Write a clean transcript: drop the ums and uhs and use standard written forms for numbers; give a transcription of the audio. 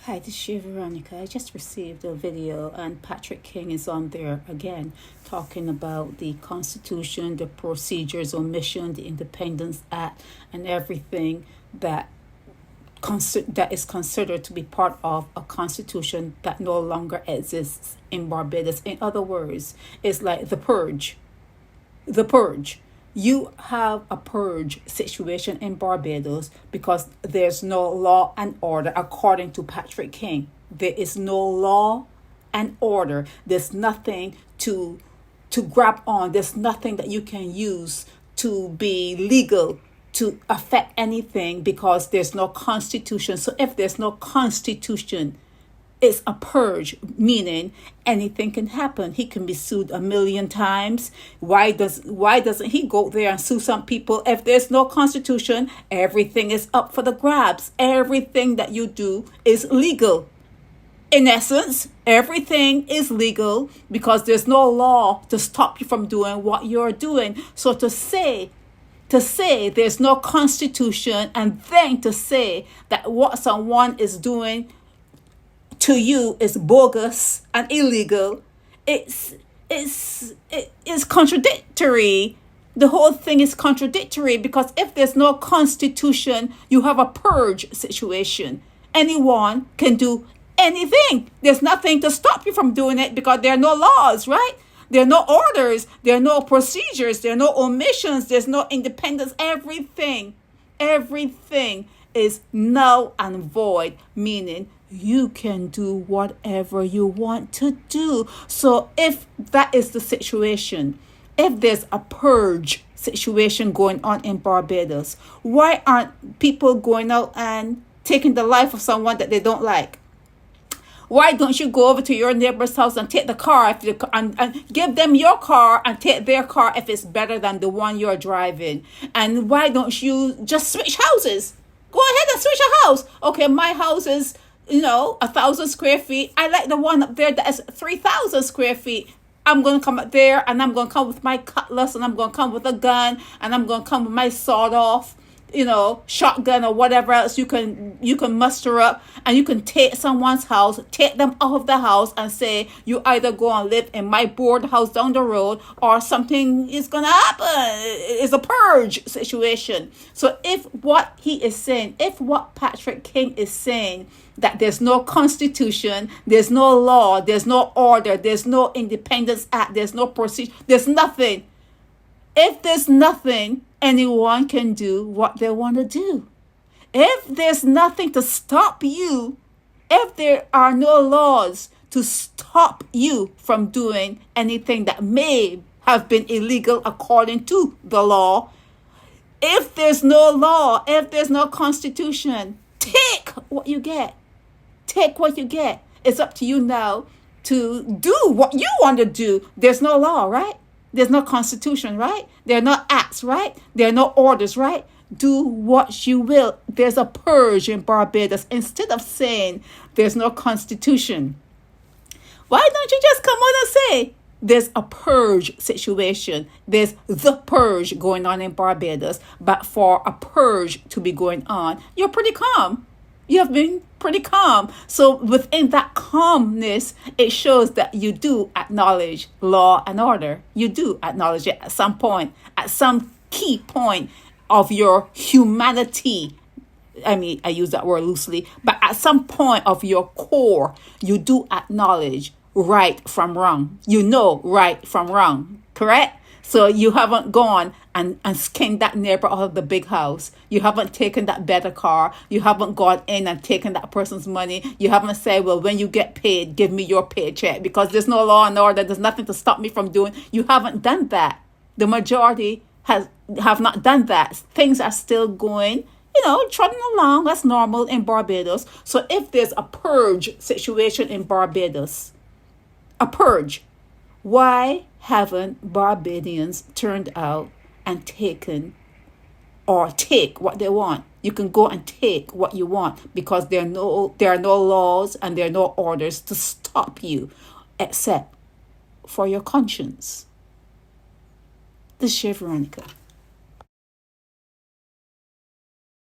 Hi, this is Veronica. I just received a video, and Patrick King is on there again talking about the Constitution, the procedures, omission, the Independence Act, and everything that that is considered to be part of a constitution that no longer exists in Barbados. In other words, it's like the purge. The purge. You have a purge situation in Barbados because there's no law and order, according to Patrick King. There is no law and order. There's nothing to grab on. There's nothing that you can use to be legal to affect anything because there's no constitution. So if there's no constitution, it's a purge, meaning anything can happen. He can be sued 1,000,000 times. Why doesn't he go there and sue some people? If there's no constitution, everything is up for the grabs. Everything that you do is legal. In essence, everything is legal because there's no law to stop you from doing what you're doing. So to say there's no constitution and then to say that what someone is doing to you is bogus and illegal, it's contradictory. The whole thing is contradictory because if there's no constitution, you have a purge situation. Anyone can do anything. There's nothing to stop you from doing it because there are no laws, right? There are no orders. There are no procedures. There are no omissions. There's no independence. Everything is null and void, meaning you can do whatever you want to do. So if that is the situation, if there's a purge situation going on in Barbados, why aren't people going out and taking the life of someone that they don't like? Why don't you go over to your neighbor's house and take the car and give them your car and take their car if it's better than the one you're driving? And why don't you just switch houses? Go ahead and switch a house. Okay, my house is 1,000 square feet. I like the one up there that is 3,000 square feet. I'm going to come up there and I'm going to come with my cutlass and I'm going to come with a gun and I'm going to come with my sawed off, shotgun or whatever else you can muster up, and you can take someone's house, take them out of the house and say, you either go and live in my board house down the road or something is going to happen. It's a purge situation. So if what Patrick King is saying, that there's no constitution, there's no law, there's no order, there's no Independence Act, there's no procedure, there's nothing. If there's nothing, anyone can do what they want to do. If there's nothing to stop you, if there are no laws to stop you from doing anything that may have been illegal according to the law, if there's no law, if there's no constitution, take what you get. Take what you get. It's up to you now to do what you want to do. There's no law, right? There's no constitution, right? There are no acts, right? There are no orders, right? Do what you will. There's a purge in Barbados. Instead of saying there's no constitution, why don't you just come on and say there's a purge situation? There's the purge going on in Barbados. But for a purge to be going on, you're pretty calm. You have been pretty calm. So within that calmness, it shows that you do acknowledge law and order. You do acknowledge it at some point, at some key point of your humanity. I mean, I use that word loosely, but at some point of your core, you do acknowledge right from wrong. You know right from wrong, correct? So you haven't gone and skinned that neighbor out of the big house. You haven't taken that better car. You haven't gone in and taken that person's money. You haven't said, well, when you get paid, give me your paycheck because there's no law and order. There's nothing to stop me from doing. You haven't done that. The majority have not done that. Things are still going, trotting along. That's normal in Barbados. So if there's a purge situation in Barbados, a purge, why haven't Barbadians turned out and take what they want? You can go and take what you want because there are no laws and there are no orders to stop you except for your conscience. This is Veronica.